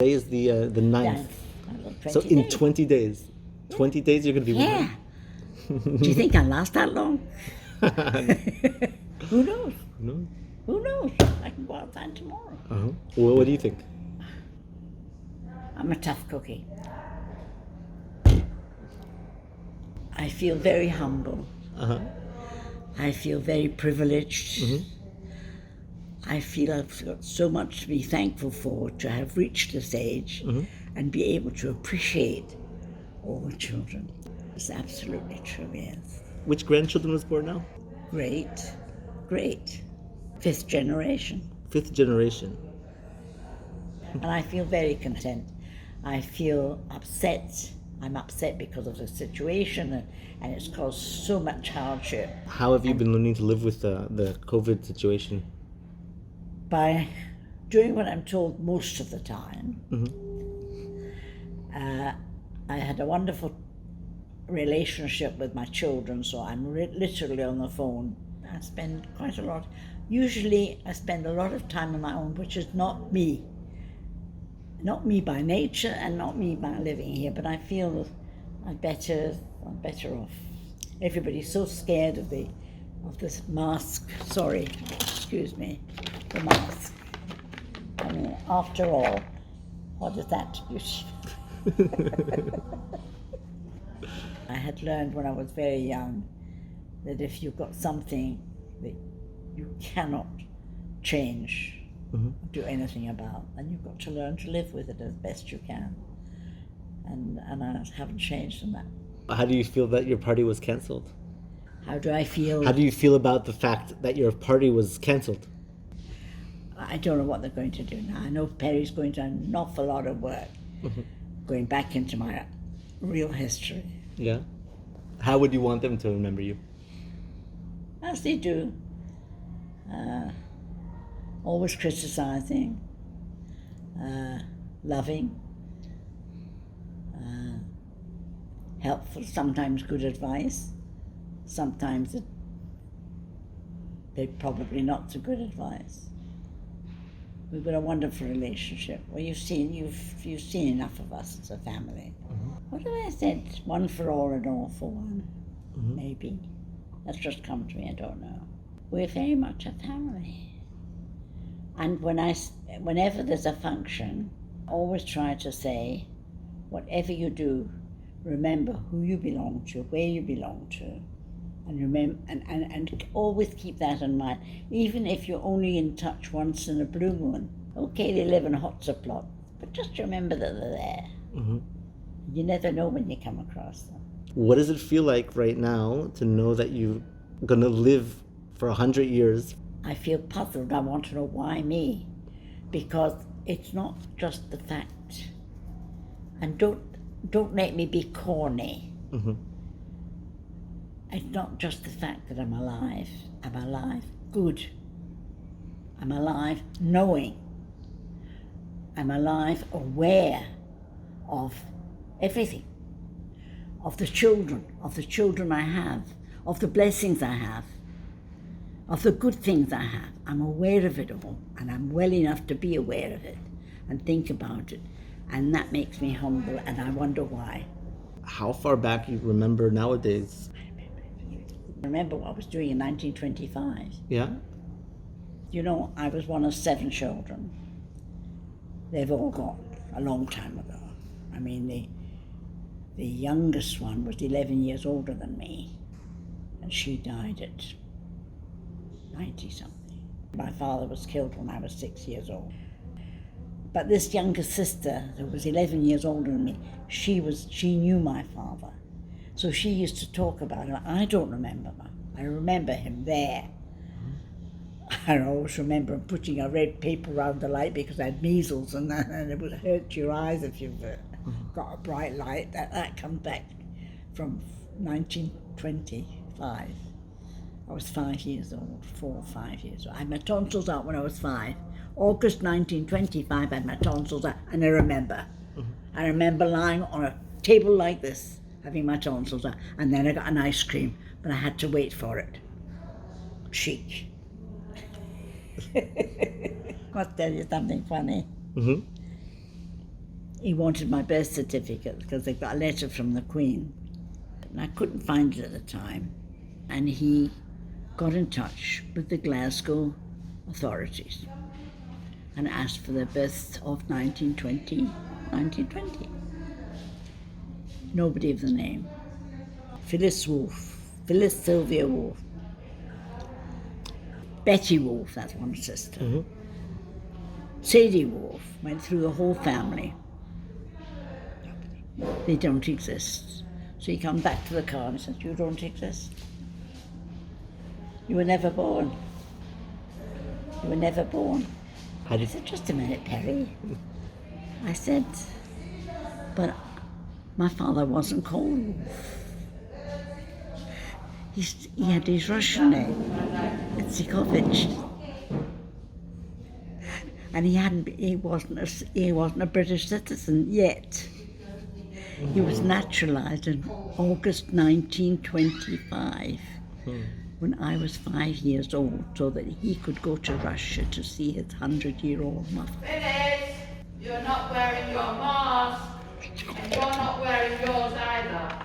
Today is the 9th. So in 20 days. 20 days you're going to be with Yeah. Do you think I'll last that long? Who knows? No? Who knows? I can go outside tomorrow. Uh-huh. Well, what do you think? I'm a tough cookie. I feel very humble. Uh-huh. I feel very privileged. Mm-hmm. I feel I've got so much to be thankful for to have reached this age and be able to appreciate all the children. It's absolutely true, yes. Which grandchildren was born now? Great, great. 5th generation. 5th generation. And I feel very content. I feel upset. I'm upset because of the situation and it's caused so much hardship. How have you been learning to live with the COVID situation? By doing what I'm told most of the time. I had a wonderful relationship with my children, so I'm literally on the phone. I spend quite a lot. Usually I spend a lot of time on my own, which is not me. Not me by nature and not me by living here, but I feel I'm better off. Everybody's so scared of this mask. Sorry, excuse me, the mask. I mean, after all, what is that to you? I had learned when I was very young that if you've got something that you cannot change, do anything about, and you've got to learn to live with it as best you can. And I haven't changed from that. How do you feel that your party was cancelled? How do I feel? How do you feel about the fact that your party was cancelled? I don't know what they're going to do now. I know Perry's going to do an awful lot of work going back into my real history. Yeah? How would you want them to remember you? As they do. Always criticizing, loving, helpful, sometimes good advice, sometimes they're probably not so good advice. We've got a wonderful relationship. Well, you've seen enough of us as a family. What have I said? One for all and all for one. Maybe. That's just come to me, I don't know. We're very much a family. And whenever there's a function, I always try to say, whatever you do, remember who you belong to, where you belong to, and remember, and always keep that in mind. Even if you're only in touch once in a blue moon, okay, they live in a hotspot, but just remember that they're there. You never know when you come across them. What does it feel like right now to know that you're going to live for 100 years? I feel puzzled. I want to know why me, because it's not just the fact. And don't let me be corny. It's not just the fact that I'm alive. I'm alive good. I'm alive knowing. I'm alive aware of everything, of the children I have, of the blessings I have, of the good things I have. I'm aware of it all, and I'm well enough to be aware of it and think about it, and that makes me humble, and I wonder why. How far back you remember nowadays? I remember what I was doing in 1925. Yeah? You know, I was one of 7 children. They've all gone a long time ago. I mean, the youngest one was 11 years older than me, and she died at 90-something. My father was killed when I was 6 years old. But this younger sister, who was 11 years older than me, she knew my father. So she used to talk about him. I don't remember him. I remember him there. I always remember him putting a red paper around the light because I had measles, and it would hurt your eyes if you've got a bright light. That comes back from 1925. I was 5 years old, 4 or 5 years old. I had my tonsils out when I was 5. August 1925, I had my tonsils out, and I remember. I remember lying on a table like this, having my tonsils out, and then I got an ice cream, but I had to wait for it. Chic. Must tell you something funny. he wanted my birth certificate because they got a letter from the Queen. And I couldn't find it at the time. And he got in touch with the Glasgow authorities and asked for the birth of 1920. Nobody of the name. Phyllis Sylvia Wolfe. Betty Wolfe, that's one sister. Mm-hmm. Sadie Wolfe, went through the whole family. They don't exist. So he comes back to the car and says, you don't exist. You were never born. You were never born. I said, just a minute, Perry. I said, but my father wasn't called Wolf. He had his Russian name, Zikovich. And he wasn't a British citizen yet. He was naturalized in August 1925, when I was 5 years old, so that he could go to Russia to see his 100-year-old mother. Phyllis, you're not wearing your mask, and you're not wearing yours either.